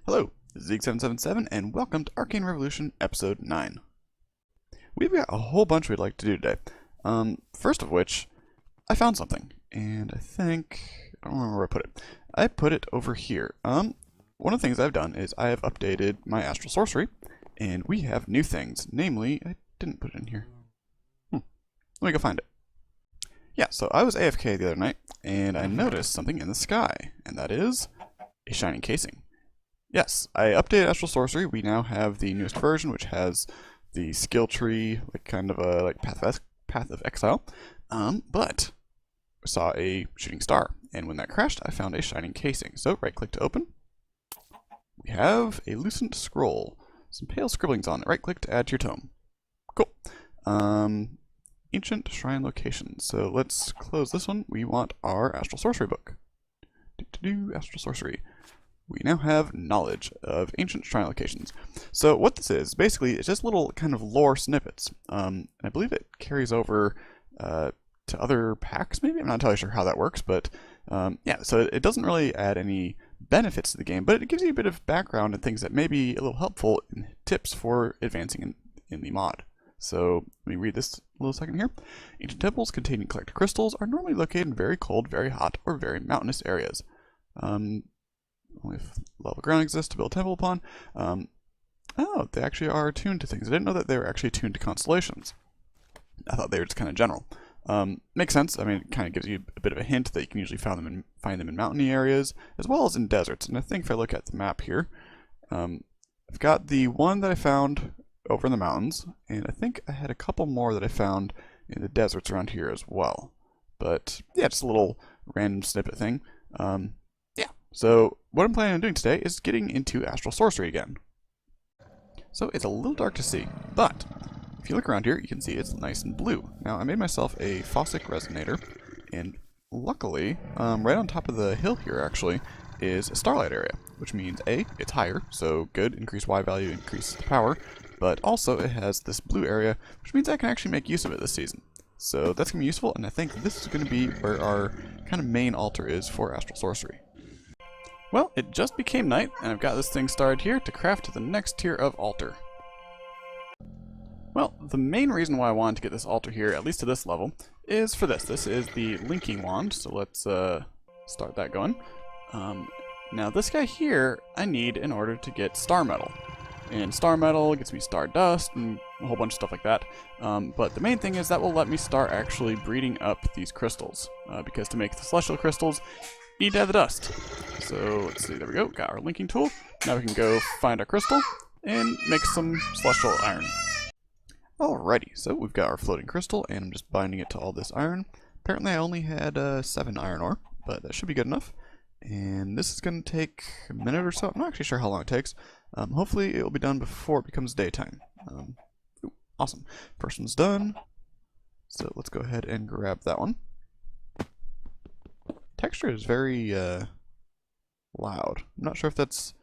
Hello, this is Zeke777 and welcome to Arcane Revolution Episode 9. We've got a whole bunch we'd like to do today. First of which, I found something, and I don't remember where I put it. I put it over here. One of the things I've done is I have updated my Astral Sorcery, and we have new things. Namely, I didn't put it in here. Let me go find it. Yeah, so I was AFK the other night, and I noticed something in the sky, and that is a shining casing. Yes, I updated Astral Sorcery. We now have the newest version, which has the skill tree, like kind of a path of exile. But I saw a shooting star, and when that crashed, I found a shining casing. So right-click to open. We have a lucent scroll, some pale scribblings on it. Right-click to add to your tome. Cool. Ancient shrine location. So let's close this one. We want our Astral Sorcery book. Astral Sorcery. We now have knowledge of ancient shrine locations. So what this is, basically, it's just little kind of lore snippets. And I believe it carries over to other packs, maybe? I'm not entirely sure how that works, but yeah, so it doesn't really add any benefits to the game, but it gives you a bit of background and things that may be a little helpful in tips for advancing in the mod. So let me read this a little second here. Ancient temples containing collected crystals are normally located in very cold, very hot, or very mountainous areas. Only if level ground exists to build a temple upon. Oh, they actually are attuned to things. I didn't know that they were actually attuned to constellations. I thought they were just kind of general. Makes sense. I mean, it kind of gives you a bit of a hint that you can usually find them in mountainy areas, as well as in deserts. And I think if I look at the map here, I've got the one that I found over in the mountains, and I think I had a couple more that I found in the deserts around here as well. But yeah, just a little random snippet thing. So what I'm planning on doing today is getting into Astral Sorcery again. So it's a little dark to see, but if you look around here, you can see it's nice and blue. Now I made myself a Fossic Resonator, and luckily, right on top of the hill here actually, is a starlight area, which means A, it's higher, so good, increase Y value, increase the power, but also it has this blue area, which means I can actually make use of it this season. So that's going to be useful, and I think this is going to be where our kind of main altar is for Astral Sorcery. Well, it just became night, and I've got this thing started here to craft to the next tier of altar. Well, the main reason why I wanted to get this altar here, at least to this level, is for this. This is the linking wand, so let's start that going. Now this guy here, I need in order to get star metal. And star metal gets me star dust and a whole bunch of stuff like that. But the main thing is that will let me start actually breeding up these crystals. Because to make the celestial crystals, you need to have the dust. So let's see, there we go, got our linking tool. Now we can go find our crystal and make some celestial iron. Alrighty, so we've got our floating crystal and I'm just binding it to all this iron. Apparently I only had 7 iron ore, but that should be good enough. And this is going to take a minute or so. I'm not actually sure how long it takes. Hopefully it will be done before it becomes daytime. Awesome. First one's done. So let's go ahead and grab that one. Texture is very loud. I'm not sure if that's...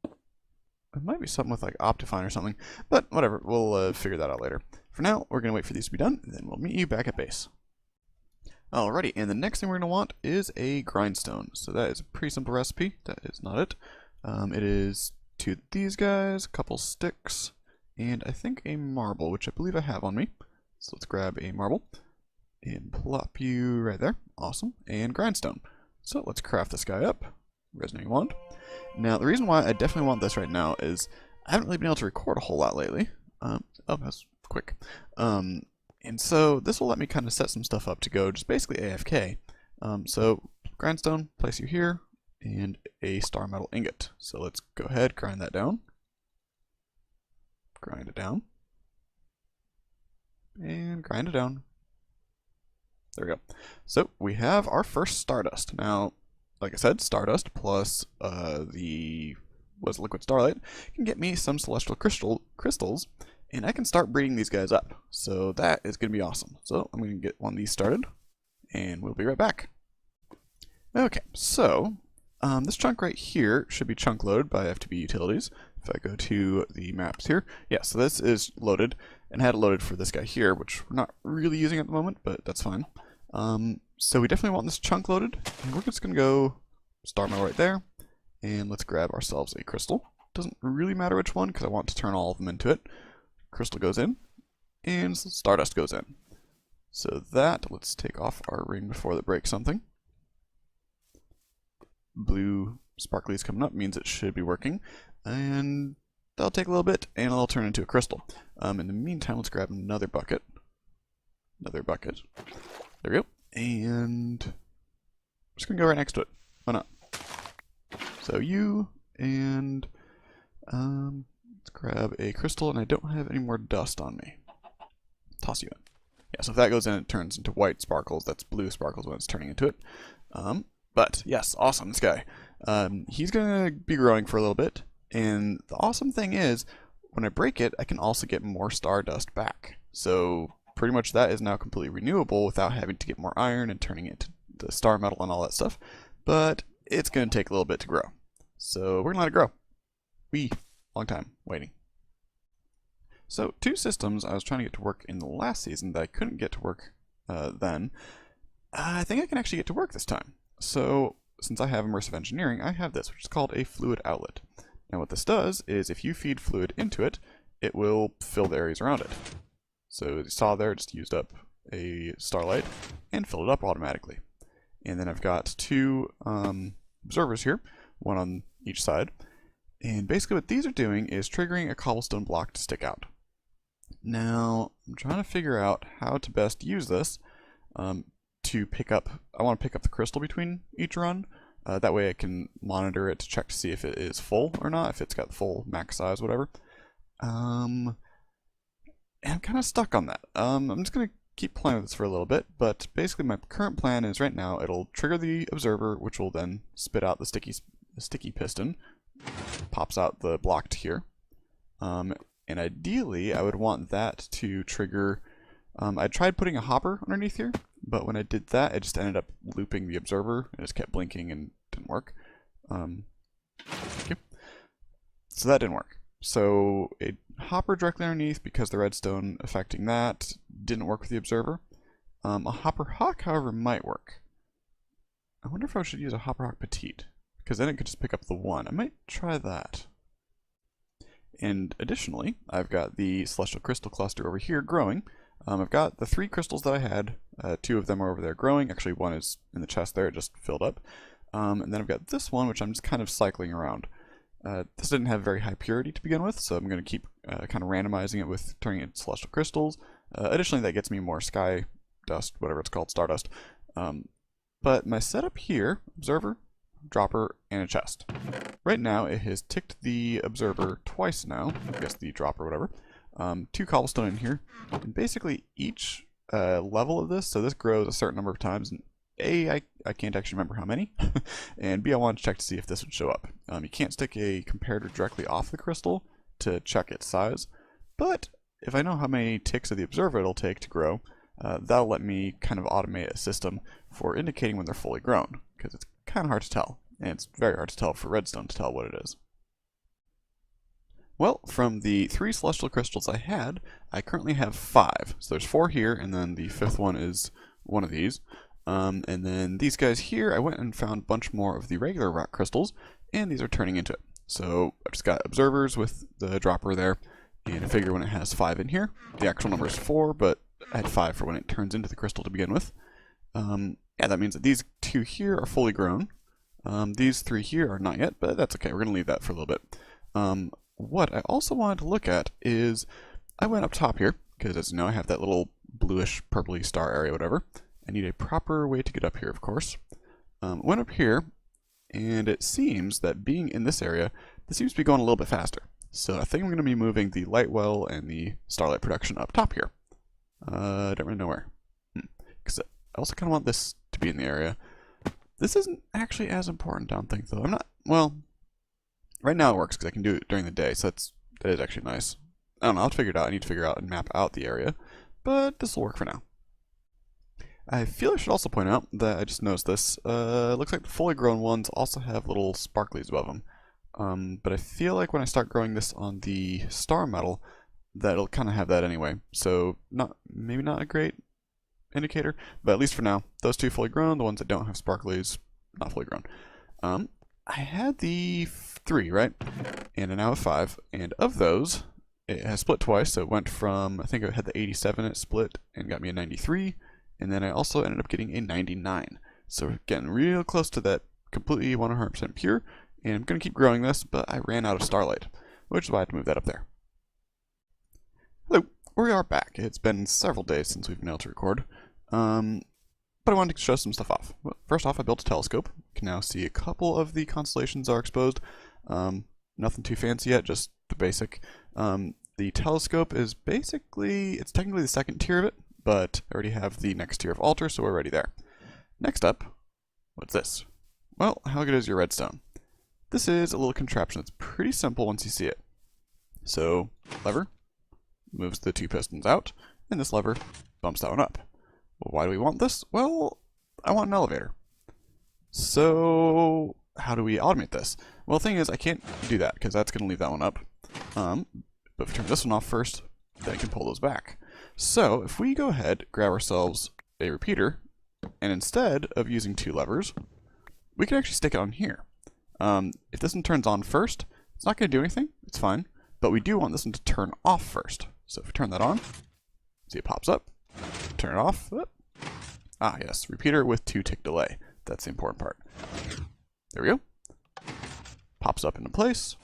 It might be something with like Optifine or something, but whatever, we'll figure that out later. For now, we're going to wait for these to be done, and then we'll meet you back at base. Alrighty, and the next thing we're going to want is a grindstone. So that is a pretty simple recipe. That is not it. It is 2 of these guys, a couple sticks, and I think a marble, which I believe I have on me. So let's grab a marble and plop you right there. Awesome. And grindstone. So let's craft this guy up. Resonating wand. Now, the reason why I definitely want this right now is I haven't really been able to record a whole lot lately. Oh, that's quick. And so this will let me kind of set some stuff up to go just basically AFK. So grindstone, place you here, and a star metal ingot. So let's go ahead, grind that down. Grind it down. And grind it down. There we go. So we have our first stardust. Now, like I said, stardust plus the liquid starlight can get me some celestial crystals, and I can start breeding these guys up. So that is going to be awesome. So I'm going to get one of these started, and we'll be right back. Okay, so this chunk right here should be chunk loaded by FTB utilities. If I go to the maps here, yeah, so this is loaded, and I had it loaded for this guy here, which we're not really using at the moment, but that's fine. So we definitely want this chunk loaded, and we're just going to go star metal right there, And let's grab ourselves a crystal. Doesn't really matter which one because I want to turn all of them into it. Crystal goes in, and stardust goes in. So that, let's take off our ring before that breaks something. Blue sparklies coming up means it should be working. And that'll take a little bit, and it'll turn into a crystal. In the meantime, let's grab another bucket. Another bucket. There we go. And I'm just going to go right next to it. Why not? So you, and let's grab a crystal, and I don't have any more dust on me. Toss you in. Yeah, so if that goes in, it turns into white sparkles. That's blue sparkles when it's turning into it. But yes, awesome, this guy. He's going to be growing for a little bit, and the awesome thing is, when I break it, I can also get more stardust back. So pretty much that is now completely renewable without having to get more iron and turning it to star metal and all that stuff. But it's going to take a little bit to grow. So we're going to let it grow. Long time waiting. So 2 systems I was trying to get to work in the last season that I couldn't get to work then. I think I can actually get to work this time. So since I have Immersive Engineering, I have this, which is called a fluid outlet. Now what this does is if you feed fluid into it, it will fill the areas around it. So as you saw there, it just used up a starlight and filled it up automatically. And then I've got 2 observers here, one on each side. And basically what these are doing is triggering a cobblestone block to stick out. Now, I'm trying to figure out how to best use this to pick up, I want to pick up the crystal between each run. That way I can monitor it to check to see if it is full or not, if it's got full max size, whatever. And I'm kind of stuck on that. I'm just going to keep playing with this for a little bit, but basically my current plan is right now it'll trigger the observer, which will then spit out the sticky piston. Pops out the block to here. And ideally, I would want that to trigger... I tried putting a hopper underneath here, but when I did that, it just ended up looping the observer. It just kept blinking and didn't work. Thank you. So that didn't work. So a hopper directly underneath, because the redstone affecting that didn't work with the observer. A hopper hawk, however, might work. I wonder if I should use a hopper hawk petite, because then it could just pick up the 1. I might try that. And additionally, I've got the celestial crystal cluster over here growing. I've got the 3 crystals that I had. 2 of them are over there growing. Actually, 1 is in the chest there. It just filled up. And then I've got this one, which I'm just kind of cycling around. This didn't have very high purity to begin with, so I'm going to keep kind of randomizing it with turning it into celestial crystals. Additionally, that gets me more sky dust, whatever it's called, stardust. But my setup here, observer, dropper, and a chest. Right now, it has ticked the observer twice now. I guess the dropper, whatever. 2 cobblestone in here. And basically, each level of this, so this grows a certain number of times. And A, I can't actually remember how many. And B, I wanted to check to see if this would show up. You can't stick a comparator directly off the crystal to check its size. But if I know how many ticks of the observer it'll take to grow, that'll let me kind of automate a system for indicating when they're fully grown. Because it's kind of hard to tell. And it's very hard to tell for redstone to tell what it is. Well, from the 3 celestial crystals I had, I currently have 5. So there's 4 here, and then the 5th one is one of these. And then these guys here, I went and found a bunch more of the regular rock crystals, and these are turning into it. So I've just got observers with the dropper there, and I figure when it has 5 in here, the actual number is 4, but I had 5 for when it turns into the crystal to begin with. Yeah, that means that these 2 here are fully grown. These 3 here are not yet, but that's okay. We're going to leave that for a little bit. What I also wanted to look at is, I went up top here, because as you know, I have that little bluish, purpley star area, whatever. I need a proper way to get up here, of course. Went up here, and it seems that being in this area, this seems to be going a little bit faster. So I think I'm going to be moving the light well and the starlight production up top here. I don't really know where. Because I also kind of want this to be in the area. This isn't actually as important, I don't think, though. I'm not, well, right now it works because I can do it during the day, so that is actually nice. I don't know, I'll figure it out. I need to figure out and map out the area, but this will work for now. I feel I should also point out that I just noticed this. Looks like the fully grown ones also have little sparklies above them. But I feel like when I start growing this on the star metal, that it'll kind of have that anyway. So maybe not a great indicator, but at least for now, those 2 fully grown, the ones that don't have sparklies, not fully grown. I had the 3, right? And I now have 5. And of those, it has split twice. So it went from, I think I had the 87, it split and got me a 93. And then I also ended up getting a 99. So we're getting real close to that completely 100% pure. And I'm going to keep growing this, but I ran out of Starlight, which is why I had to move that up there. Hello, we are back. It's been several days since we've been able to record. But I wanted to show some stuff off. Well, first off, I built a telescope. You can now see a couple of the constellations are exposed. Nothing too fancy yet, just the basic. The telescope is basically, it's technically the second tier of it, but I already have the next tier of altar, so we're already there. Next up, what's this? Well, how good is your redstone? This is a little contraption that's pretty simple once you see it. So, lever moves the 2 pistons out, and this lever bumps that one up. Well, why do we want this? Well, I want an elevator. So, how do we automate this? Well, the thing is, I can't do that, because that's going to leave that one up. But if we turn this one off first, then I can pull those back. So, if we go ahead, grab ourselves a repeater, and instead of using 2 levers, we can actually stick it on here. If this one turns on first, it's not going to do anything, it's fine, but we do want this one to turn off first. So if we turn that on, see it pops up, turn it off, ah yes, repeater with 2-tick delay, that's the important part. There we go, pops up into place,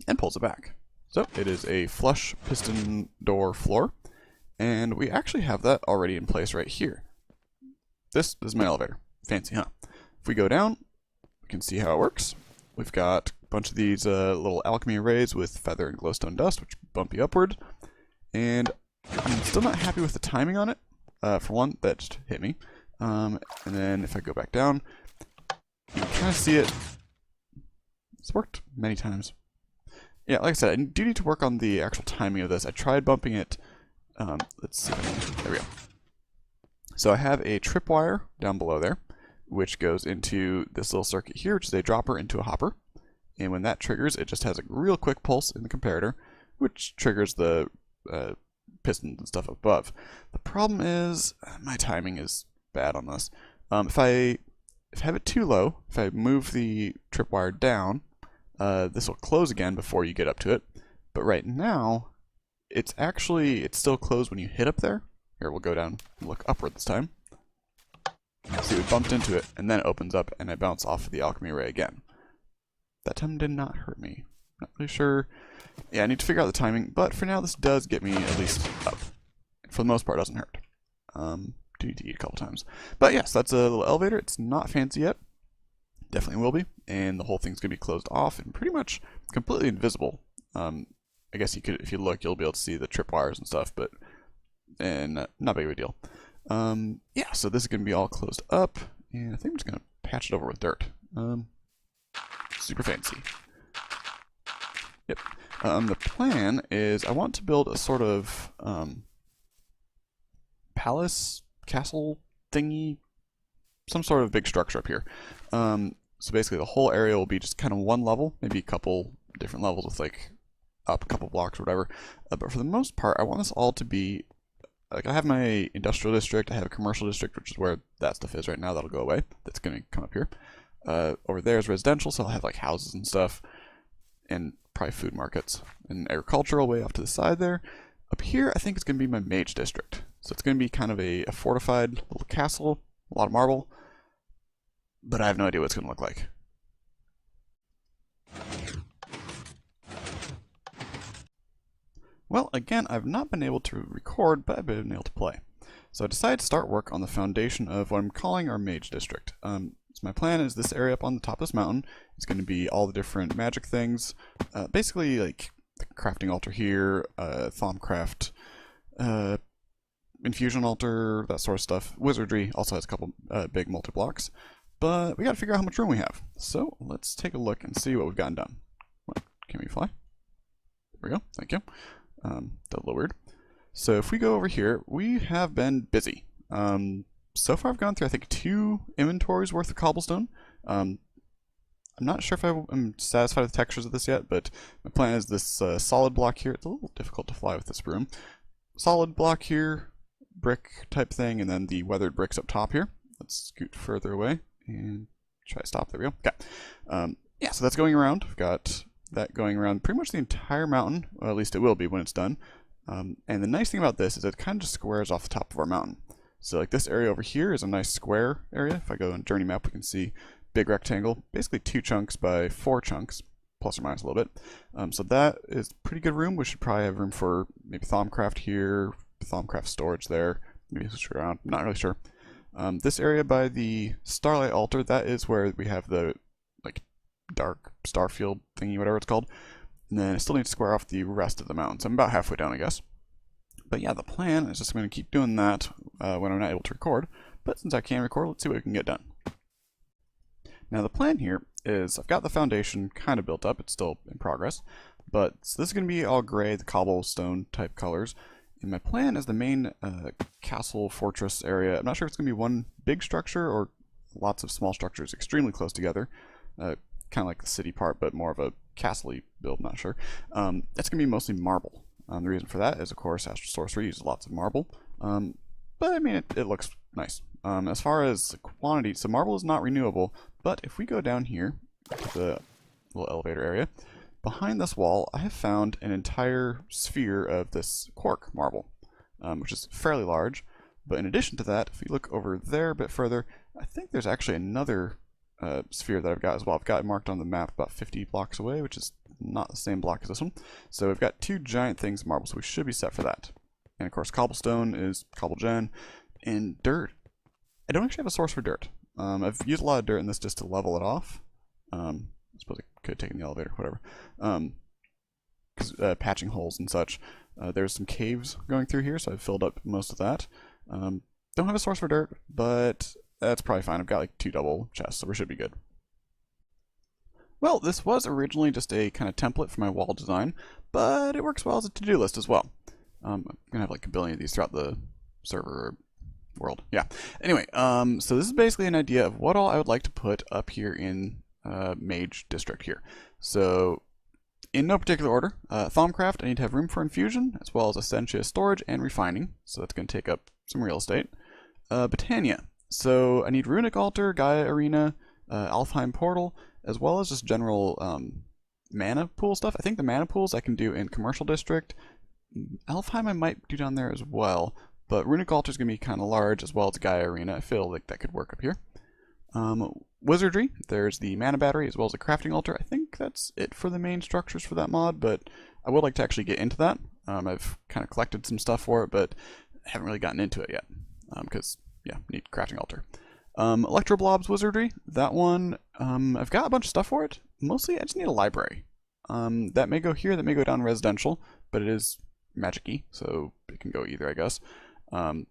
and pulls it back. So it is a flush piston door floor, and we actually have that already in place right here. This is my elevator, fancy huh? If we go down, we can see how it works. We've got a bunch of these little alchemy arrays with feather and glowstone dust, which bump you upward. And I'm still not happy with the timing on it. For one, that just hit me. And then if I go back down, you can kind of see it. It's worked many times. Yeah, like I said, I do need to work on the actual timing of this. I tried bumping it. Let's see. There we go. So I have a tripwire down below there, which goes into this little circuit here, which is a dropper into a hopper. And when that triggers, it just has a real quick pulse in the comparator, which triggers the pistons and stuff above. The problem is, my timing is bad on this. If I have it too low, if I move the tripwire down, this will close again before you get up to it. But right now, it's still closed when you hit up there. Here, we'll go down and look upward this time. See, we bumped into it, and then it opens up, and I bounce off of the alchemy array again. That time did not hurt me. Not really sure. Yeah, I need to figure out the timing, but for now, this does get me at least up. For the most part, it doesn't hurt. Do need to eat a couple times. But yes, that's a little elevator. It's not fancy yet. Definitely will be. And the whole thing's going to be closed off and pretty much completely invisible. I guess you could, if you look, you'll be able to see the tripwires and stuff, but not big of a deal. Yeah, so this is going to be all closed up, and I think I'm just going to patch it over with dirt. Super fancy. Yep. The plan is I want to build a sort of palace, castle thingy, some sort of big structure up here. So basically the whole area will be just kind of one level, maybe a couple different levels with like up a couple blocks or whatever. But for the most part, I want this all to be, like I have my industrial district, I have a commercial district, which is where that stuff is right now, that'll go away. That's going to come up here. Over there is residential, so I'll have like houses and stuff, and probably food markets, and agricultural way off to the side there. Up here, I think it's going to be my Mage District. So it's going to be kind of a fortified little castle, a lot of marble, but I have no idea what it's going to look like. Well, again, I've not been able to record, but I've been able to play. So I decided to start work on the foundation of what I'm calling our Mage District. So my plan is this area up on the top of this mountain is going to be all the different magic things, basically like the crafting altar here, Thaumcraft, infusion altar, that sort of stuff. Wizardry also has a couple big multi-blocks, but we got to figure out how much room we have. So let's take a look and see what we've gotten done. What? Can we fly? There we go, thank you. That's a little weird. So if we go over here, we have been busy. So far I've gone through, I think, 2 inventories worth of cobblestone. I'm not sure if I'm satisfied with the textures of this yet, but my plan is this solid block here. It's a little difficult to fly with this broom. Solid block here, brick type thing, and then the weathered bricks up top here. Let's scoot further away and try to stop. There we go. Okay. Yeah, so that's going around. We've got that going around pretty much the entire mountain. Well, at least it will be when it's done. And the nice thing about this is it kind of just squares off the top of our mountain. So like this area over here is a nice square area. If I go in journey map, we can see big rectangle, basically 2 chunks by 4 chunks, plus or minus a little bit. So that is pretty good room. We should probably have room for maybe Thaumcraft here, Thaumcraft storage there, maybe switch around, not really sure. This area by the Starlight Altar, that is where we have the like dark starfield thingy, whatever it's called. And then I still need to square off the rest of the mountain. So I'm about halfway down, I guess. But yeah, the plan is just going to keep doing that when I'm not able to record. But since I can record, let's see what we can get done. Now the plan here is I've got the foundation kind of built up. It's still in progress. But so this is going to be all gray, the cobblestone type colors. And my plan is the main castle fortress area. I'm not sure if it's going to be one big structure or lots of small structures extremely close together. Kind of like the city part, but more of a castle-y build, not sure. It's going to be mostly marble. The reason for that is, of course, Astral Sorcery uses lots of marble. But I mean, it looks nice. As far as quantity, so marble is not renewable, but if we go down here to the little elevator area, behind this wall, I have found an entire sphere of this quark marble, which is fairly large. But in addition to that, if you look over there a bit further, I think there's actually another sphere that I've got as well. I've got it marked on the map about 50 blocks away, which is not the same block as this one. So we've got 2 giant things of marble, so we should be set for that. And of course, cobblestone is cobblegen, and dirt. I don't actually have a source for dirt. I've used a lot of dirt in this just to level it off. I suppose I could have taken the elevator, whatever. Because patching holes and such. There's some caves going through here, so I've filled up most of that. Don't have a source for dirt, but that's probably fine. I've got like 2 double chests, so we should be good. Well, this was originally just a kind of template for my wall design, but it works well as a to-do list as well. I'm going to have like a billion of these throughout the server world. Yeah. Anyway, so this is basically an idea of what all I would like to put up here in Mage District here. So, in no particular order, Thaumcraft, I need to have room for infusion, as well as Essentia storage and refining, so that's going to take up some real estate. Botania, so I need Runic Altar, Gaia Arena, Alfheim Portal, as well as just general mana pool stuff. I think the mana pools I can do in Commercial District. Alfheim I might do down there as well, but Runic Altar is going to be kind of large, as well as Gaia Arena. I feel like that could work up here. Wizardry, there's the mana battery, as well as a crafting altar. I think that's it for the main structures for that mod, but I would like to actually get into that. I've kind of collected some stuff for it, but haven't really gotten into it yet, because, yeah, need crafting altar. Electroblob's Wizardry, that one, I've got a bunch of stuff for it. Mostly, I just need a library. That may go here, that may go down residential, but it is magic-y, so it can go either, I guess,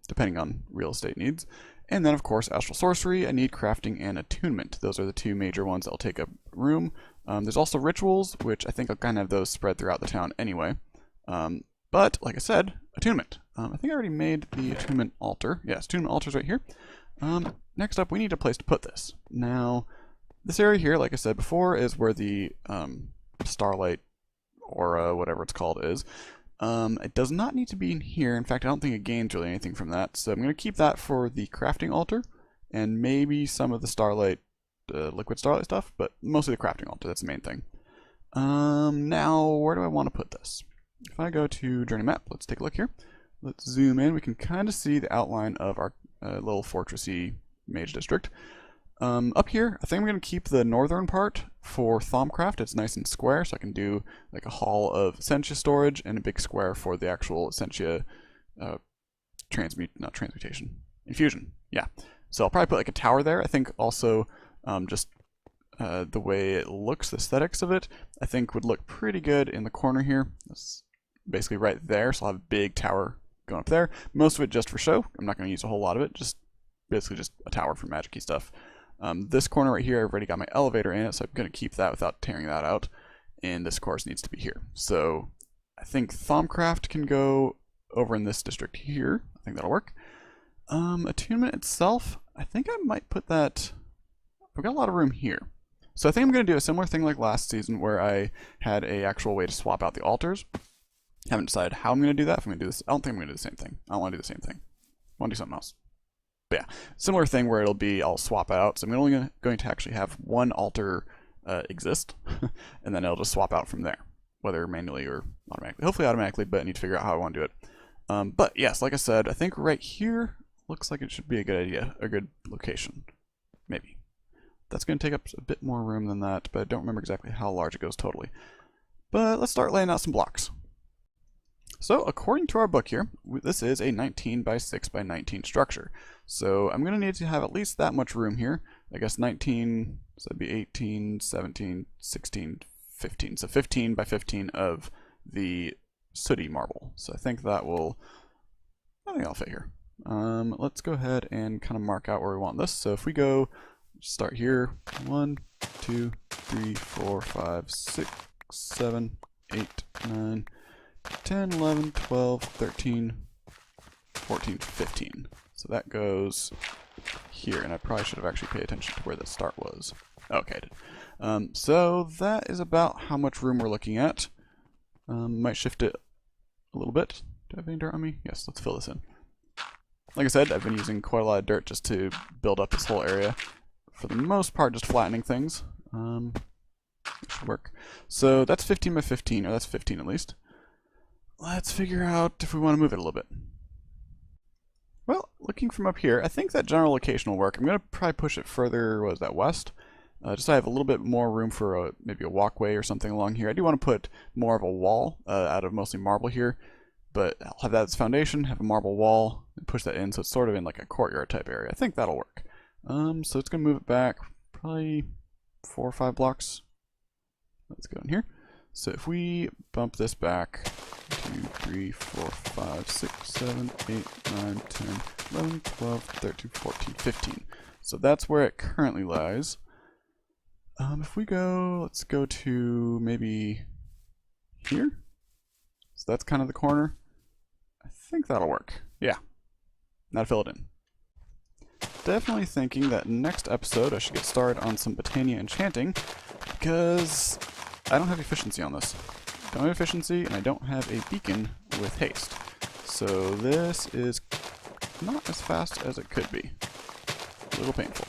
depending on real estate needs. And then, of course, Astral Sorcery, I need crafting and attunement. Those are the 2 major ones that will take up room. There's also rituals, which I think I'll kind of have those spread throughout the town anyway. But, like I said, attunement. I think I already made the attunement altar. Yes, attunement altar's right here. Next up, we need a place to put this. Now, this area here, like I said before, is where the Starlight Aura, whatever it's called, is. It does not need to be in here. In fact, I don't think it gains really anything from that. So I'm going to keep that for the crafting altar and maybe some of the Starlight, liquid Starlight stuff, but mostly the crafting altar. That's the main thing. Now, where do I want to put this? If I go to Journey Map, let's take a look here. Let's zoom in. We can kind of see the outline of our little fortressy Mage District. Up here, I think I'm going to keep the northern part for Thaumcraft. It's nice and square, so I can do like a hall of Essentia storage and a big square for the actual Essentia infusion. Yeah. So I'll probably put like a tower there. I think also just the way it looks, the aesthetics of it, I think would look pretty good in the corner here. That's basically right there, so I'll have a big tower going up there. Most of it just for show. I'm not going to use a whole lot of it, just basically just a tower for magic-y stuff. This corner right here, I've already got my elevator in it, so I'm going to keep that without tearing that out. And this, of course, needs to be here. So I think Thaumcraft can go over in this district here. I think that'll work. Attunement itself, I think I might put that... We've got a lot of room here. So I think I'm going to do a similar thing like last season where I had a actual way to swap out the altars. Haven't decided how I'm going to do that. If I'm going to do this, I don't think I'm going to do the same thing. I don't want to do the same thing. I want to do something else. But yeah, similar thing where it'll be, I'll swap it out. So I'm only going to actually have one altar exist, and then it'll just swap out from there, whether manually or automatically. Hopefully automatically, but I need to figure out how I want to do it. But yes, like I said, I think right here looks like it should be a good idea, a good location. Maybe. That's going to take up a bit more room than that, but I don't remember exactly how large it goes totally. But let's start laying out some blocks. So according to our book here, this is a 19 by 6 by 19 structure. So I'm going to need to have at least that much room here. I guess 19, so that'd be 18, 17, 16, 15. So 15 by 15 of the sooty marble. So I think that'll fit here. Let's go ahead and kind of mark out where we want this. So if we go, start here, 1, 2, 3, 4, 5, 6, 7, 8, 9, 10, 11, 12, 13, 14, 15. So that goes here, and I probably should have actually paid attention to where the start was. Okay, I did. So that is about how much room we're looking at. Might shift it a little bit. Do I have any dirt on me? Yes, let's fill this in. Like I said, I've been using quite a lot of dirt just to build up this whole area. For the most part, just flattening things. It should work. So that's 15 by 15, or that's 15 at least. Let's figure out if we want to move it a little bit. Well, looking from up here, I think that general location will work. I'm going to probably push it further, what is that, west? Just so I have a little bit more room for maybe a walkway or something along here. I do want to put more of a wall out of mostly marble here, but I'll have that as foundation, have a marble wall, and push that in so it's sort of in like a courtyard type area. I think that'll work. So it's going to move it back probably 4 or 5 blocks. Let's go in here. So if we bump this back 2, 3, 4, 5, 6, 7, 8, 9, 10, 11, 12, 13, 14, 15. So that's where it currently lies. If we go, let's go to maybe here. So that's kind of the corner. I think that'll work. Yeah. Now fill it in. Definitely thinking that next episode I should get started on some Botania enchanting, because I don't have efficiency on this. Don't have efficiency, and I don't have a beacon with haste. So this is not as fast as it could be. A little painful.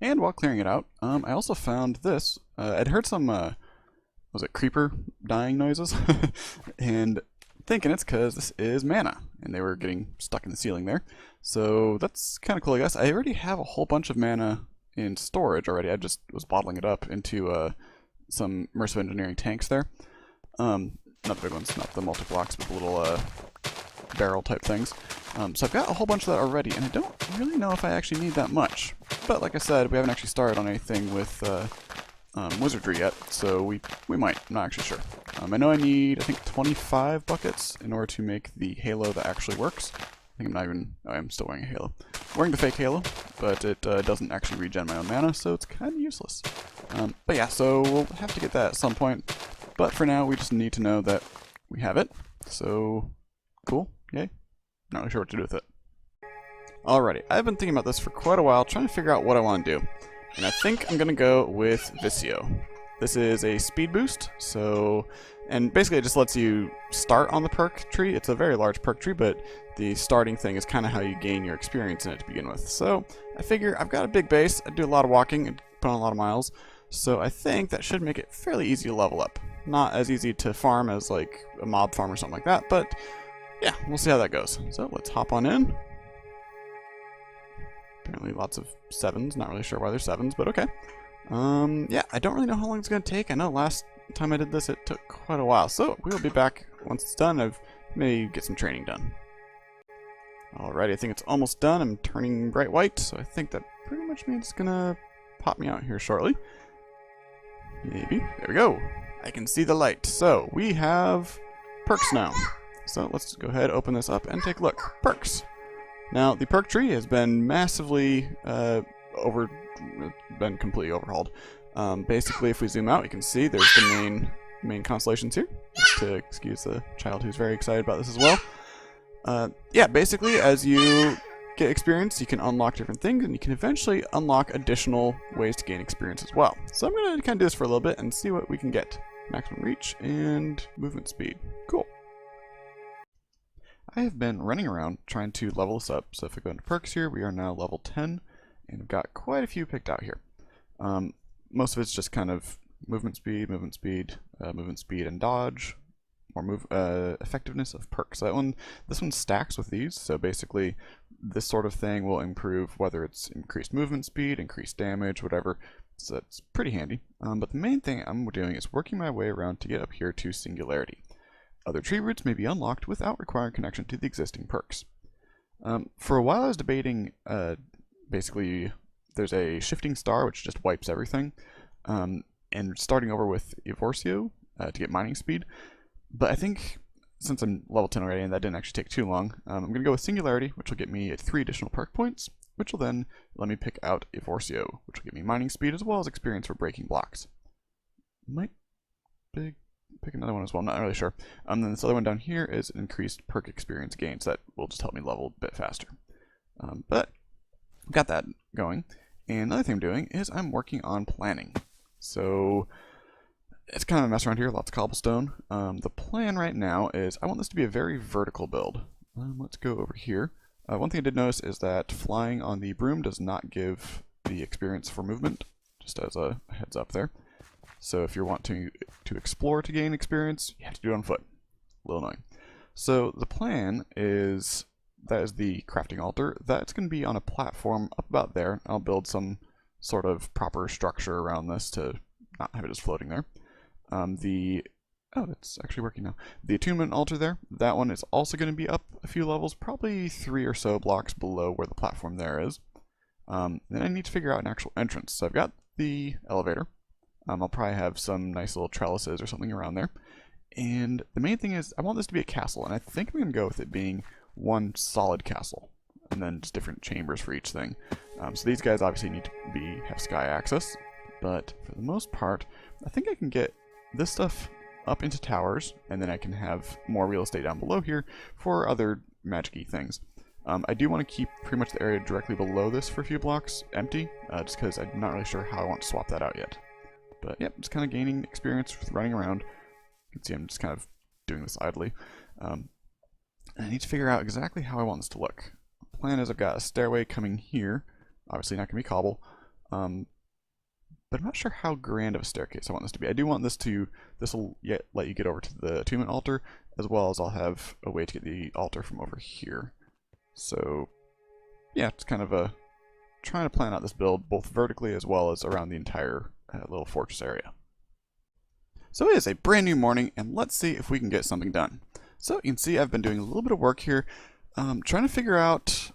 And while clearing it out, I also found this. I'd heard some, was it creeper dying noises? And thinking it's because this is mana, and they were getting stuck in the ceiling there. So that's kind of cool, I guess. I already have a whole bunch of mana in storage already. I just was bottling it up into some Immersive Engineering tanks there. Not the big ones, not the multi-blocks, but the little barrel type things. So I've got a whole bunch of that already, and I don't really know if I actually need that much. But like I said, we haven't actually started on anything with wizardry yet, so we might. I'm not actually sure. I know I need, I think, 25 buckets in order to make the halo that actually works. I think I'm not even, I'm still wearing a halo. Wearing the fake halo, but it doesn't actually regen my own mana, so it's kind of useless. But yeah, so we'll have to get that at some point. But for now, we just need to know that we have it. So, cool, yay. Not really sure what to do with it. Alrighty, I've been thinking about this for quite a while, trying to figure out what I want to do. And I think I'm going to go with Visio. This is a speed boost, so, and basically it just lets you start on the perk tree. It's a very large perk tree, but the starting thing is kind of how you gain your experience in it to begin with. So I figure I've got a big base, I do a lot of walking, and put on a lot of miles, so I think that should make it fairly easy to level up. Not as easy to farm as like a mob farm or something like that, but yeah, we'll see how that goes. So let's hop on in. Apparently lots of 7s, not really sure why there's 7s, but okay. Yeah, I don't really know how long it's going to take. I know last time I did this it took quite a while, so we'll be back once it's done. I've maybe get some training done. Alrighty, I think it's almost done. I'm turning bright white, so I think that pretty much means it's going to pop me out here shortly. Maybe. There we go. I can see the light. So, we have perks now. So, let's go ahead, open this up, and take a look. Perks. Now, the perk tree has been massively been completely overhauled. Basically, if we zoom out, you can see there's the main constellations here. To excuse the child who's very excited about this as well. Yeah, basically, as you get experience, you can unlock different things, and you can eventually unlock additional ways to gain experience as well. So I'm going to kind of do this for a little bit and see what we can get. Maximum reach and movement speed. Cool. I have been running around trying to level this up. So if I go into perks here, we are now level 10, and we've got quite a few picked out here. Most of it's just kind of movement speed, and dodge, or effectiveness of perks. So this one stacks with these. So basically, this sort of thing will improve whether it's increased movement speed, increased damage, whatever. So that's pretty handy. But the main thing I'm doing is working my way around to get up here to Singularity. Other tree roots may be unlocked without requiring connection to the existing perks. For a while I was debating, basically, there's a shifting star which just wipes everything, and starting over with Evorsio to get mining speed. But I think since I'm level 10 already and that didn't actually take too long, I'm going to go with Singularity, which will get me 3 additional perk points, which will then let me pick out Evorsio, which will give me mining speed as well as experience for breaking blocks. Might pick another one as well, I'm not really sure. Then this other one down here is increased perk experience gains that will just help me level a bit faster. But got that going. And another thing I'm doing is I'm working on planning. So it's kind of a mess around here, lots of cobblestone. The plan right now is I want this to be a very vertical build. Let's go over here. One thing I did notice is that flying on the broom does not give the experience for movement, just as a heads up there. So if you're wanting to explore to gain experience, you have to do it on foot. A little annoying. So the plan is, that is the crafting altar. That's going to be on a platform up about there. I'll build some sort of proper structure around this to not have it just floating there. Oh, that's actually working now. The attunement altar there, that one is also going to be up a few levels, probably 3 or so blocks below where the platform there is. Then I need to figure out an actual entrance. So I've got the elevator. I'll probably have some nice little trellises or something around there. And the main thing is I want this to be a castle, and I think I'm going to go with it being one solid castle, and then just different chambers for each thing. So these guys obviously need to have sky access, but for the most part, I think I can get this stuff up into towers, and then I can have more real estate down below here for other magic-y things. I do want to keep pretty much the area directly below this for a few blocks empty, just because I'm not really sure how I want to swap that out yet. But yep, just kind of gaining experience with running around. You can see I'm just kind of doing this idly. And I need to figure out exactly how I want this to look. The plan is I've got a stairway coming here. Obviously not going to be cobble. But I'm not sure how grand of a staircase I want this to be. I do want this will let you get over to the attunement altar, as well as I'll have a way to get the altar from over here. So yeah, it's kind of trying to plan out this build both vertically as well as around the entire little fortress area. So it is a brand new morning, and let's see if we can get something done. So you can see I've been doing a little bit of work here, trying to figure out.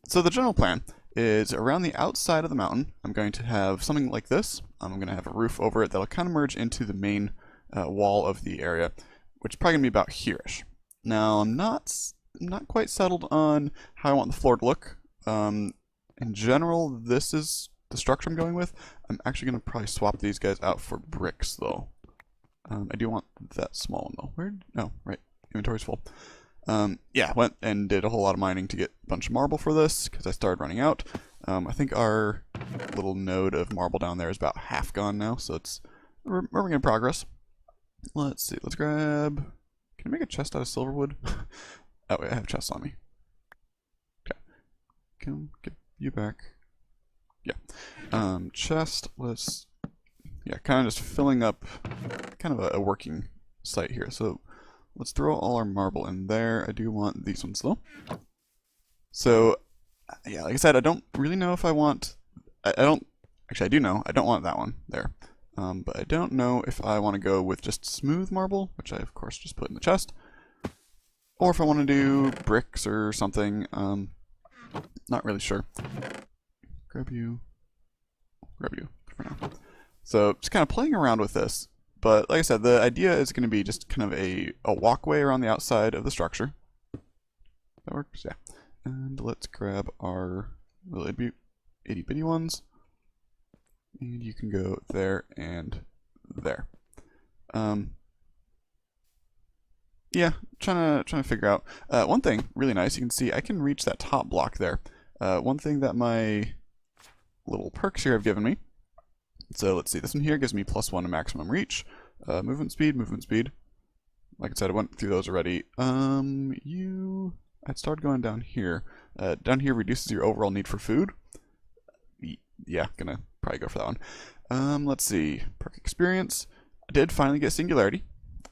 So the general plan is around the outside of the mountain, I'm going to have something like this. I'm going to have a roof over it that'll kind of merge into the main wall of the area, which is probably going to be about here-ish. Now I'm not quite settled on how I want the floor to look. In general, this is the structure I'm going with. I'm actually going to probably swap these guys out for bricks, though. I do want that small one, though. No, right. Inventory's full. Yeah, went and did a whole lot of mining to get a bunch of marble for this, because I started running out. I think our little node of marble down there is about half gone now, so we're making progress. Let's see, let's grab... Can I make a chest out of silver wood? Oh, wait, I have chests on me. Okay. Can get you back. Yeah. Chest, yeah, kind of just filling up kind of a working site here. So let's throw all our marble in there. I do want these ones though. So yeah, like I said, I don't really know if I want, actually I do know, I don't want that one there. But I don't know if I want to go with just smooth marble, which I of course just put in the chest, or if I want to do bricks or something. Not really sure. Grab you for now. So just kind of playing around with this, but like I said, the idea is going to be just kind of a walkway around the outside of the structure. That works, yeah. And let's grab our little itty bitty ones, and you can go there and there. Yeah, trying to figure out one thing really nice. You can see I can reach that top block there. One thing that my little perks here have given me. So let's see, this one here gives me +1 to maximum reach, movement speed, like I said, I went through those already. I'd start going down here. Down here reduces your overall need for food. Yeah, gonna probably go for that one. Let's see. Perk experience. I did finally get Singularity,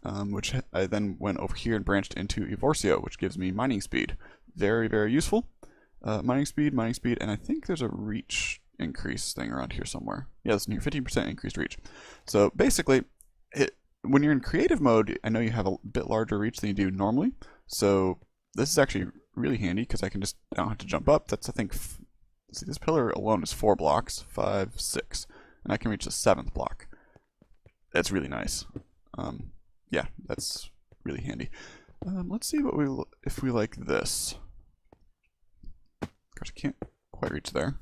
which I then went over here and branched into Evorsio, which gives me mining speed. Very, very useful. Mining speed, and I think there's a reach increase thing around here somewhere. Yeah, this is here, 15% increased reach. So basically, when you're in creative mode, I know you have a bit larger reach than you do normally. So this is actually really handy because I don't have to jump up. That's, I think, see, this pillar alone is 4 blocks, 5, 6, and I can reach the 7th block. That's really nice. Yeah, that's really handy. Let's see if we like this. Gosh, I can't quite reach there.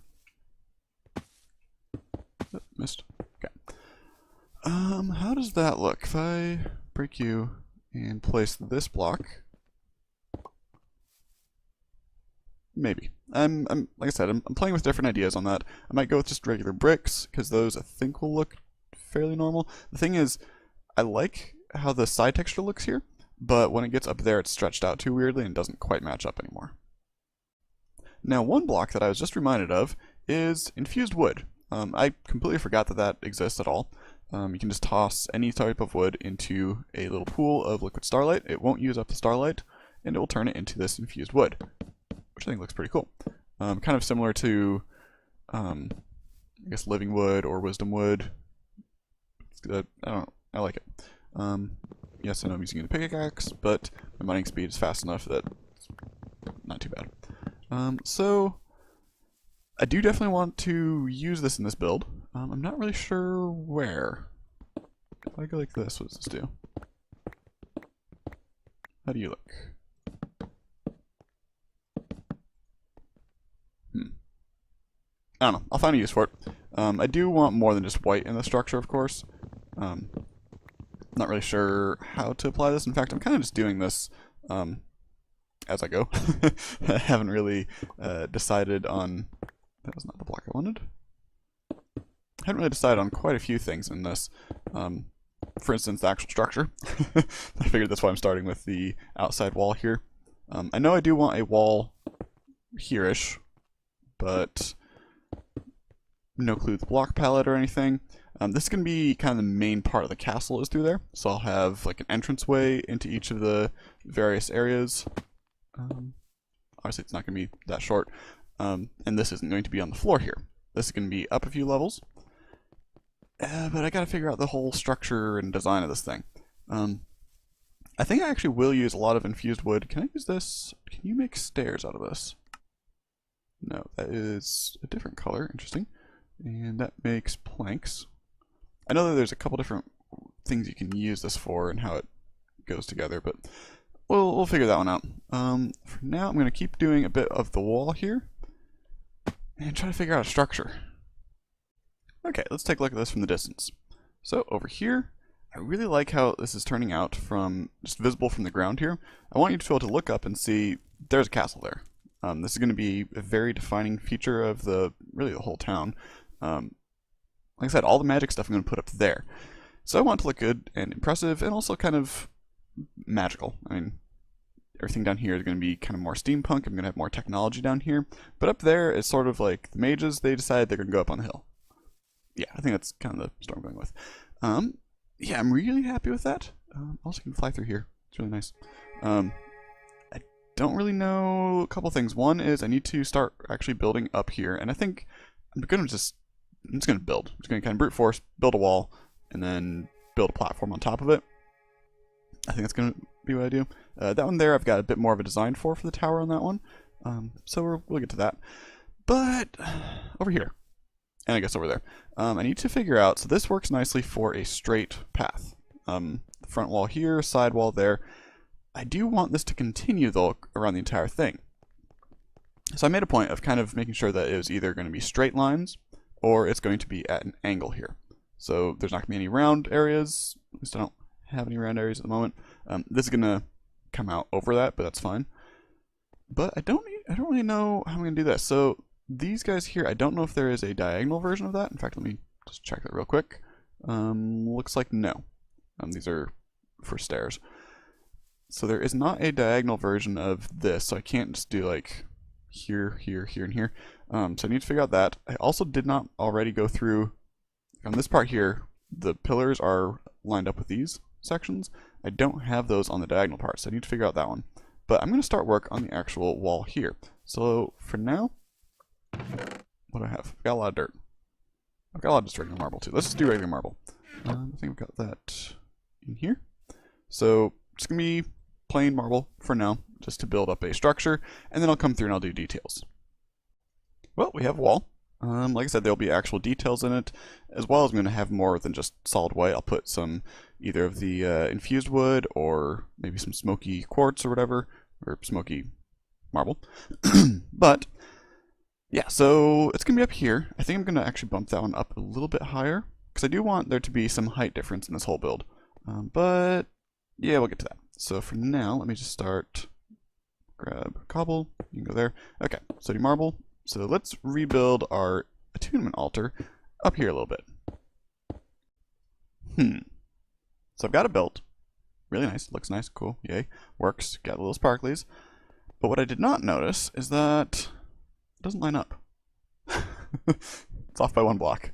Oh, missed. Okay. How does that look? If I break you and place this block, maybe. Like I said, I'm playing with different ideas on that. I might go with just regular bricks because those I think will look fairly normal. The thing is, I like how the side texture looks here, but when it gets up there, it's stretched out too weirdly and doesn't quite match up anymore. Now, one block that I was just reminded of is infused wood. I completely forgot that that exists at all. You can just toss any type of wood into a little pool of liquid starlight. It won't use up the starlight, and it will turn it into this infused wood, which I think looks pretty cool. Kind of similar to, I guess, living wood or wisdom wood. It's good. I don't know. I like it. Yes, I know I'm using a pickaxe, but my mining speed is fast enough that it's not too bad. So I do definitely want to use this in this build. I'm not really sure where. If I go like this, what does this do? How do you look? I don't know. I'll find a use for it. I do want more than just white in the structure, of course. Not really sure how to apply this. In fact, I'm kind of just doing this as I go. I haven't really decided on... That was not the block I wanted. I haven't really decided on quite a few things in this. For instance, the actual structure. I figured that's why I'm starting with the outside wall here. I know I do want a wall here-ish, but no clue the block palette or anything. This is going to be kind of the main part of the castle is through there. So I'll have like an entranceway into each of the various areas. Obviously it's not going to be that short. And this isn't going to be on the floor here. This is going to be up a few levels. But I got to figure out the whole structure and design of this thing. I think I actually will use a lot of infused wood. Can I use this? Can you make stairs out of this? No, that is a different color. Interesting. And that makes planks. I know that there's a couple different things you can use this for and how it goes together, but we'll figure that one out. For now, I'm going to keep doing a bit of the wall here and try to figure out a structure. Okay, let's take a look at this from the distance. So over here, I really like how this is turning out from just visible from the ground here. I want you to be able to look up and see there's a castle there. This is going to be a very defining feature of really the whole town. Like I said, all the magic stuff I'm going to put up there. So I want it to look good and impressive and also kind of magical. I mean, everything down here is going to be kind of more steampunk. I'm going to have more technology down here. But up there is sort of like the mages, they decided they're going to go up on the hill. Yeah, I think that's kind of the story I'm going with. Yeah, I'm really happy with that. Also, you can fly through here. It's really nice. I don't really know a couple things. One is I need to start actually building up here. And I think I'm just going to build. I'm just going to kind of brute force, build a wall, and then build a platform on top of it. I think that's going to be what I do. That one there, I've got a bit more of a design for the tower on that one. So we'll get to that. But over here, and I guess over there, I need to figure out, so this works nicely for a straight path. The front wall here, side wall there. I do want this to continue, though, around the entire thing. So I made a point of kind of making sure that it was either going to be straight lines, or it's going to be at an angle here. So there's not going to be any round areas. At least I don't have any round areas at the moment. This is going to come out over that, but that's fine. But I don't really know how I'm going to do this. So these guys here, I don't know if there is a diagonal version of that. In fact, let me just check that real quick. Looks like no. These are for stairs. So there is not a diagonal version of this, so I can't just do like here, here, here, and here. So I need to figure out that. I also did not already go through, on this part here, the pillars are lined up with these sections. I don't have those on the diagonal part, so I need to figure out that one. But I'm going to start work on the actual wall here. So for now, what do I have? I've got a lot of dirt. I've got a lot of just regular marble too. Let's just do regular marble. I think I've got that in here. So just going to be plain marble for now, just to build up a structure, and then I'll come through and I'll do details. Well, we have a wall. Like I said, there'll be actual details in it, as well as I'm going to have more than just solid white. I'll put some either of the infused wood or maybe some smoky quartz or whatever, or smoky marble. But yeah, so it's going to be up here. I think I'm going to actually bump that one up a little bit higher, because I do want there to be some height difference in this whole build. But yeah, we'll get to that. So for now, let me just start, grab cobble, you can go there. Okay, so do marble. So let's rebuild our attunement altar up here a little bit. So I've got it built. Really nice, looks nice, cool, yay. Works, got little sparklies. But what I did not notice is that it doesn't line up. It's off by 1 block.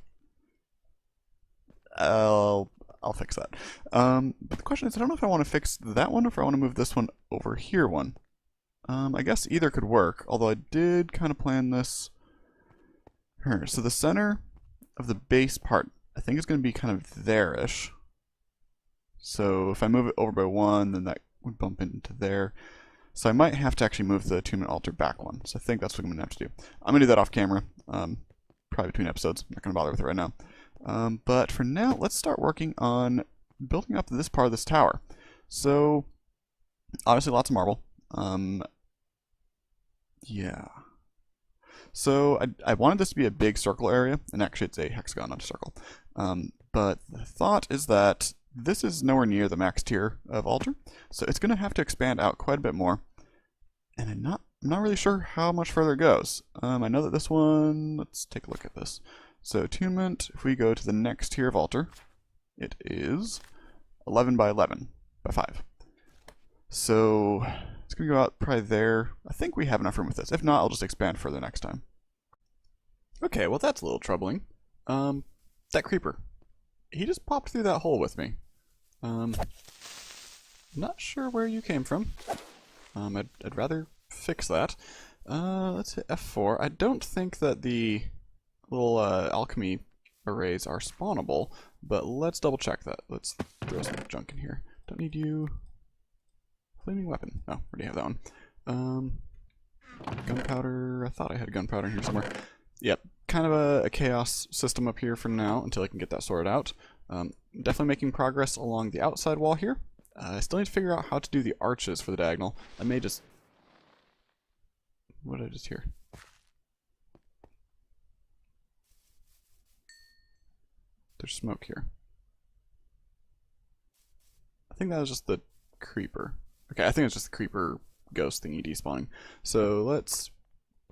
I'll fix that. But the question is, I don't know if I want to fix that one or if I want to move this one over here one. I guess either could work, although I did kind of plan this. So the center of the base part, I think is going to be kind of there-ish. So if I move it over by 1, then that would bump into there. So I might have to actually move the attunement altar back 1. So I think that's what I'm going to have to do. I'm going to do that off camera, probably between episodes. I'm not going to bother with it right now. But for now, let's start working on building up this part of this tower. So, obviously lots of marble. Yeah. So, I wanted this to be a big circle area, and actually it's a hexagon, not a circle. But the thought is that this is nowhere near the max tier of altar, so it's going to have to expand out quite a bit more. And I'm not really sure how much further it goes. I know that this one, let's take a look at this. So attunement, if we go to the next tier of altar, it is 11 by 11 by 5. So it's going to go out probably there. I think we have enough room with this. If not, I'll just expand further next time. Okay, well that's a little troubling. That creeper. He just popped through that hole with me. Not sure where you came from. I'd rather fix that. Let's hit F4. I don't think that the little alchemy arrays are spawnable, but let's double check that. Let's throw some junk in here. Don't need you. Flaming weapon. Oh, already have that one. Gunpowder. I thought I had gunpowder in here somewhere. Yep, kind of a chaos system up here for now until I can get that sorted out. Definitely making progress along the outside wall here. I still need to figure out how to do the arches for the diagonal. I may just... What did I just hear? There's smoke here. I think that was just the creeper. Okay, I think it's just the creeper ghost thingy despawning. So let's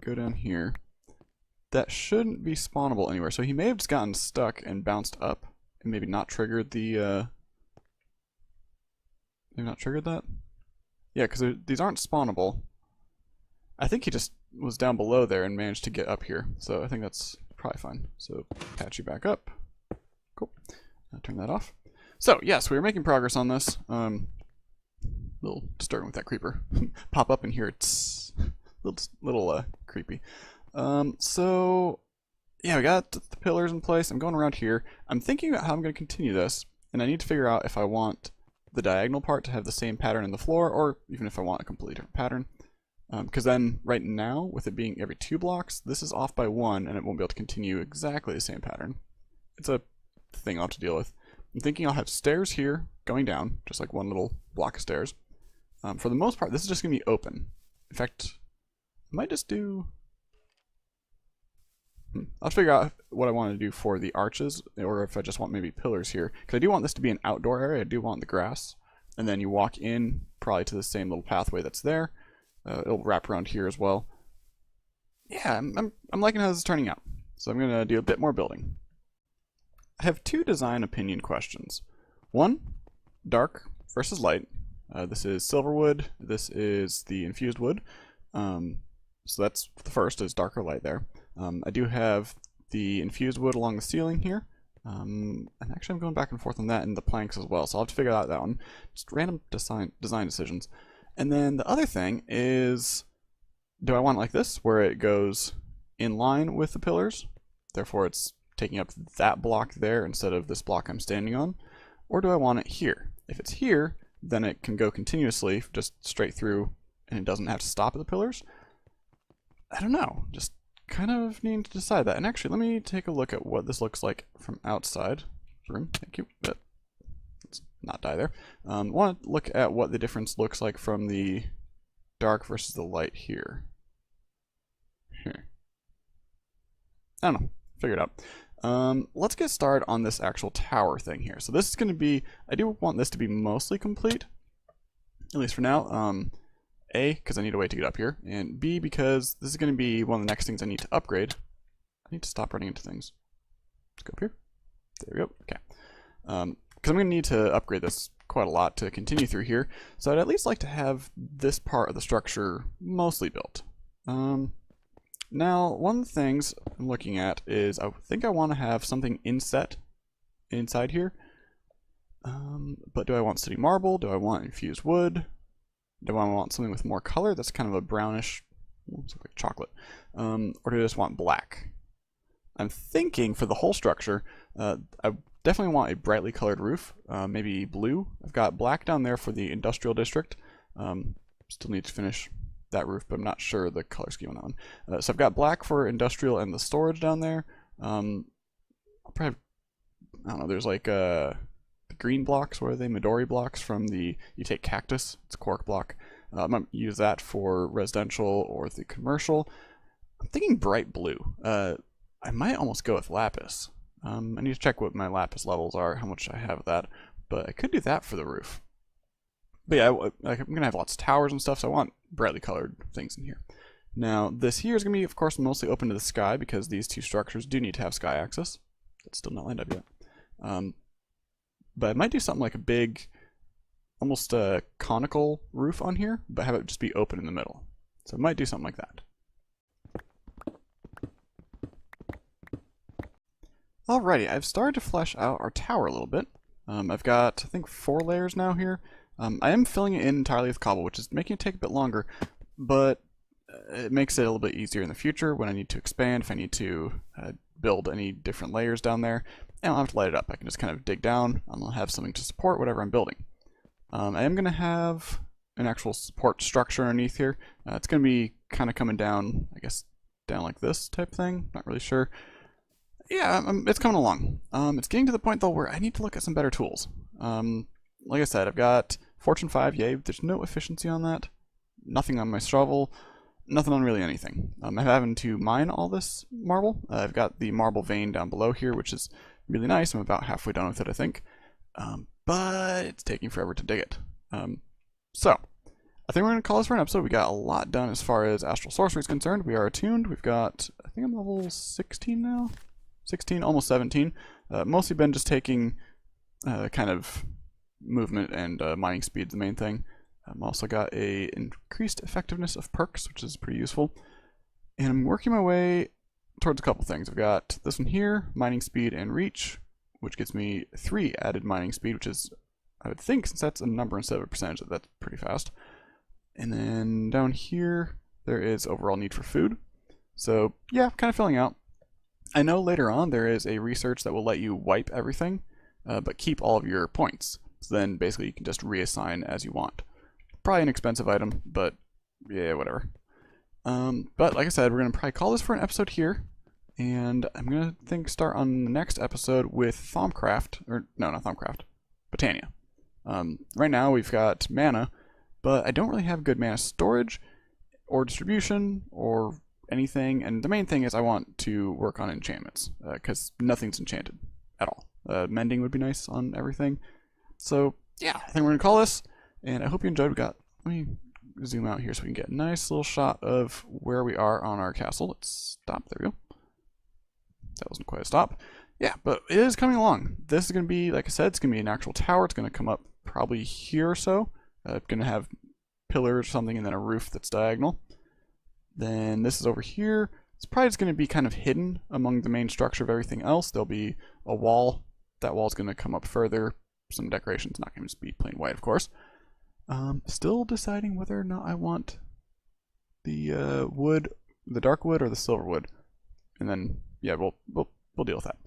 go down here. That shouldn't be spawnable anywhere. So he may have just gotten stuck and bounced up and maybe not triggered the... Maybe not triggered that? Yeah, because these aren't spawnable. I think he just was down below there and managed to get up here. So I think that's probably fine. So patch you back up. Cool. Turn that off. So yes, we were making progress on this. A little disturbing with that creeper. Pop up in here. It's little creepy. So yeah, we got the pillars in place. I'm going around here. I'm thinking about how I'm going to continue this, and I need to figure out if I want the diagonal part to have the same pattern in the floor, or even if I want a completely different pattern. Because then, right now, with it being every 2 blocks, this is off by 1, and it won't be able to continue exactly the same pattern. It's a thing I'll have to deal with. I'm thinking I'll have stairs here, going down, just like one little block of stairs. For the most part, this is just going to be open. In fact, I might just do... I'll figure out what I want to do for the arches, or if I just want maybe pillars here. Because I do want this to be an outdoor area. I do want the grass. And then you walk in, probably to the same little pathway that's there. It'll wrap around here as well. Yeah, I'm liking how this is turning out. So I'm going to do a bit more building. I have 2 design opinion questions. One, dark versus light. This is silver wood. This is the infused wood. So that's the first, is darker light there. I do have the infused wood along the ceiling here. And actually I'm going back and forth on that and the planks as well, so I'll have to figure out that one. Just random design decisions. And then the other thing is, do I want it like this, where it goes in line with the pillars, therefore it's taking up that block there instead of this block I'm standing on? Or do I want it here? If it's here, then it can go continuously, just straight through, and it doesn't have to stop at the pillars. I don't know, just kind of need to decide that. And actually, let me take a look at what this looks like from outside. Room, thank you. But let's not die there. I want to look at what the difference looks like from the dark versus the light here. Here. I don't know. Figure it out. Let's get started on this actual tower thing here. So this is going to be, I do want this to be mostly complete, at least for now. A, because I need a way to get up here, and B, because this is going to be one of the next things I need to upgrade. I need to stop running into things. Let's go up here. There we go. Okay. Because I'm going to need to upgrade this quite a lot to continue through here, so I'd at least like to have this part of the structure mostly built. Now, one of the things I'm looking at is I think I want to have something inset inside here. But do I want city marble? Do I want infused wood? Do I want something with more color? That's kind of a brownish, looks like chocolate. Or do I just want black? I'm thinking for the whole structure, I definitely want a brightly colored roof, maybe blue. I've got black down there for the industrial district. Still need to finish that roof, but I'm not sure the color scheme on that one. So I've got black for industrial and the storage down there. I'll probably, I don't know, there's like the green blocks, what are they? Midori blocks from the, you take cactus, it's a cork block. I might use that for residential or the commercial. I'm thinking bright blue. I might almost go with lapis. I need to check what my lapis levels are, how much I have of that, but I could do that for the roof. But yeah, I'm going to have lots of towers and stuff, so I want brightly colored things in here. Now, this here is going to be, of course, mostly open to the sky, because these two structures do need to have sky access. That's still not lined up yet. But I might do something like a big, almost a conical roof on here, but have it just be open in the middle. So I might do something like that. Alrighty, I've started to flesh out our tower a little bit. I've got, I think, 4 layers now here. I am filling it in entirely with cobble, which is making it take a bit longer, but it makes it a little bit easier in the future when I need to expand, if I need to build any different layers down there. I don't have to light it up. I can just kind of dig down, and I'll have something to support whatever I'm building. I am going to have an actual support structure underneath here. It's going to be kind of coming down, I guess, down like this type thing. Not really sure. Yeah, it's coming along. It's getting to the point, though, where I need to look at some better tools. Like I said, I've got Fortune 5, yay, there's no efficiency on that. Nothing on my shovel. Nothing on really anything. I'm having to mine all this marble. I've got the marble vein down below here, which is really nice. I'm about halfway done with it, I think. But it's taking forever to dig it. So, I think we're going to call this for an episode. We got a lot done as far as Astral Sorcery is concerned. We are attuned. We've got, I think I'm level 16 now? 16, almost 17. Mostly been just taking kind of movement and mining speed, the main thing. Also got a increased effectiveness of perks, which is pretty useful. And I'm working my way towards a couple things. I've got this one here, mining speed and reach, which gets me 3 added mining speed, which is, I would think, since that's a number instead of a percentage, that's pretty fast. And then down here, there is overall need for food. So yeah, kind of filling out. I know later on there is a research that will let you wipe everything, but keep all of your points. So then basically you can just reassign as you want. Probably an expensive item, but yeah, whatever. But like I said, we're going to probably call this for an episode here. And I'm going to start on the next episode with Thaumcraft, or no, not Thaumcraft, Botania. Right now we've got mana, but I don't really have good mana storage or distribution or anything. And the main thing is I want to work on enchantments, because nothing's enchanted at all. Mending would be nice on everything. So yeah, I think we're going to call this. And I hope you enjoyed. Let me zoom out here so we can get a nice little shot of where we are on our castle. Let's stop. There we go. That wasn't quite a stop. Yeah, but it is coming along. This is going to be, like I said, it's going to be an actual tower. It's going to come up probably here or so. Gonna have pillars or something and then a roof that's diagonal. Then this is over here. It's probably just gonna be kind of hidden among the main structure of everything else. There'll be a wall. That wall's gonna come up further. Some decorations, not gonna just be plain white, of course. Still deciding whether or not I want the wood, the dark wood, or the silver wood. And then, yeah, we'll deal with that.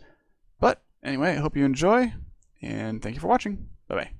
But anyway, I hope you enjoy, and thank you for watching. Bye-bye.